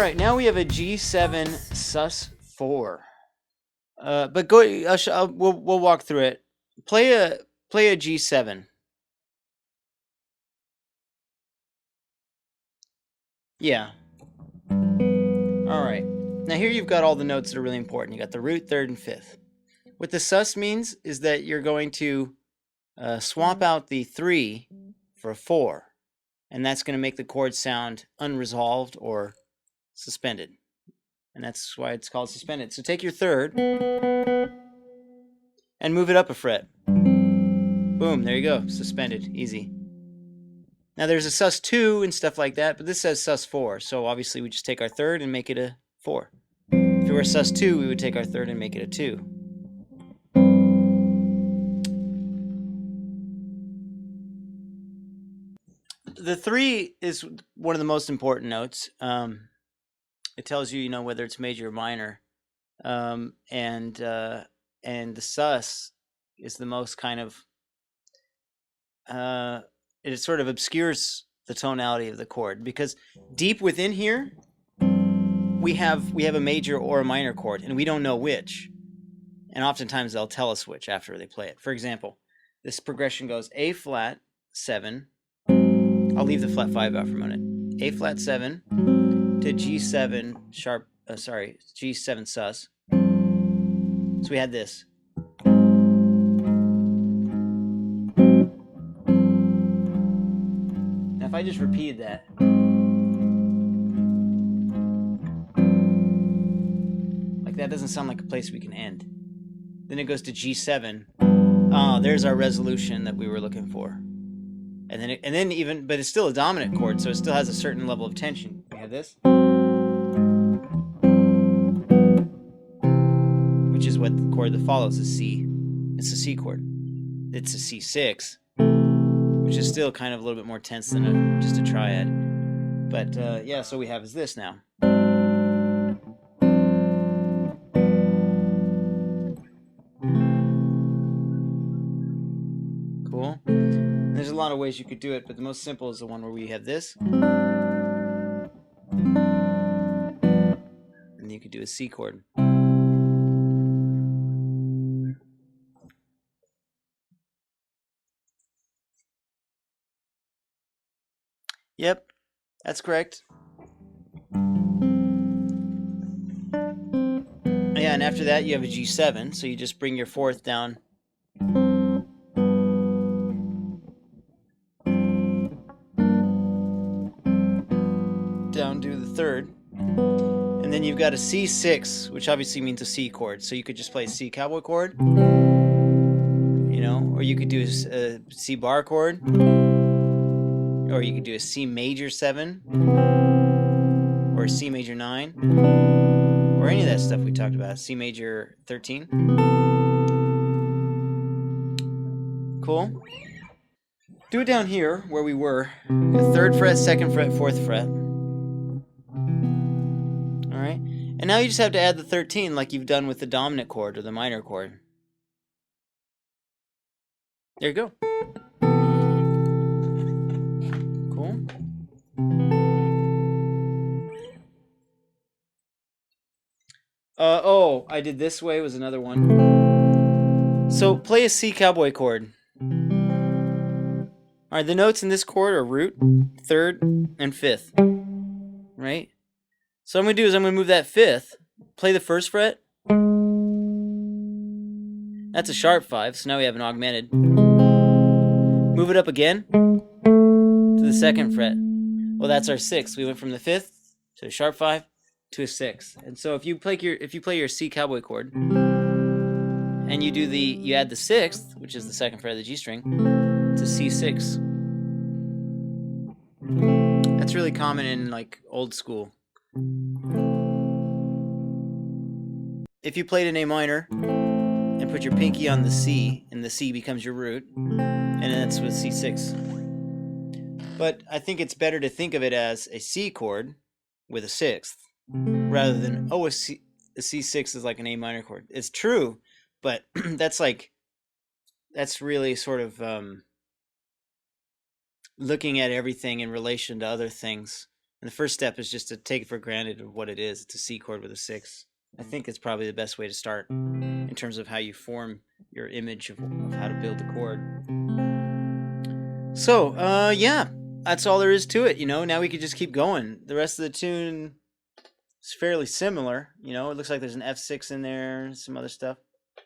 right, now we have a G7 sus 4. But go. We'll walk through it. Play a G7. Yeah. All right. Now here you've got all the notes that are really important. You got the root, third, and fifth. What the sus means is that you're going to swap out the 3 for a 4, and that's going to make the chord sound unresolved or suspended, and that's why it's called suspended. So take your third and move it up a fret. Boom, there you go, suspended, easy. Now there's a sus 2 and stuff like that, but this says sus 4, so obviously we just take our third and make it a 4. If it were sus 2, we would take our third and make it a 2. The 3 is one of the most important notes. It tells you, whether it's major or minor, and the sus is the most kind of it sort of obscures the tonality of the chord, because deep within here we have a major or a minor chord, and we don't know which, and oftentimes they'll tell us which after they play it. For example, this progression goes A flat 7. I'll leave the flat 5 out for a minute. A flat 7 to G7 sharp, G7 sus. So we had this. Now if I just repeated that, like, that doesn't sound like a place we can end. Then it goes to G7. Oh, there's our resolution that we were looking for. And then but it's still a dominant chord, so it still has a certain level of tension. We have this, which is what the chord that follows is C. It's a C chord. It's a C6, which is still kind of a little bit more tense than just a triad. But yeah, so we have is this now. Cool. There's a lot of ways you could do it, but the most simple is the one where we have this. And you could do a C chord. Yep, that's correct. Yeah, and after that you have a G7, so you just bring your fourth down. Down to the third, and then you've got a C6, which obviously means a C chord, so you could just play a C cowboy chord, or you could do a C bar chord, or you could do a C major 7, or a C major 9, or any of that stuff we talked about, C major 13. Cool. Do it down here where we were, the 3rd fret, 2nd fret, 4th fret. And now you just have to add the 13 like you've done with the dominant chord or the minor chord. There you go. Cool. Oh, I did this way was another one. So play a C cowboy chord. Alright, the notes in this chord are root, 3rd, and 5th. Right? So what I'm going to do is I'm going to move that 5th, play the 1st fret. That's a sharp 5, so now we have an augmented. Move it up again to the 2nd fret. Well, that's our 6th. We went from the 5th to a sharp 5 to a 6. And so if you play your C cowboy chord and you add the 6th, which is the 2nd fret of the G string, to C6. That's really common in like old school. If you played an A minor and put your pinky on the C, and the C becomes your root, and that's with C6. But I think it's better to think of it as a C chord with a 6th, rather than, a C6 is like an A minor chord. It's true, but that's really sort of looking at everything in relation to other things And the first step is just to take it for granted of what it is. It's a C chord with a 6. I think it's probably the best way to start in terms of how you form your image of how to build the chord. So, yeah, that's all there is to it. Now we could just keep going. The rest of the tune is fairly similar. It looks like there's an F6 in there, some other stuff.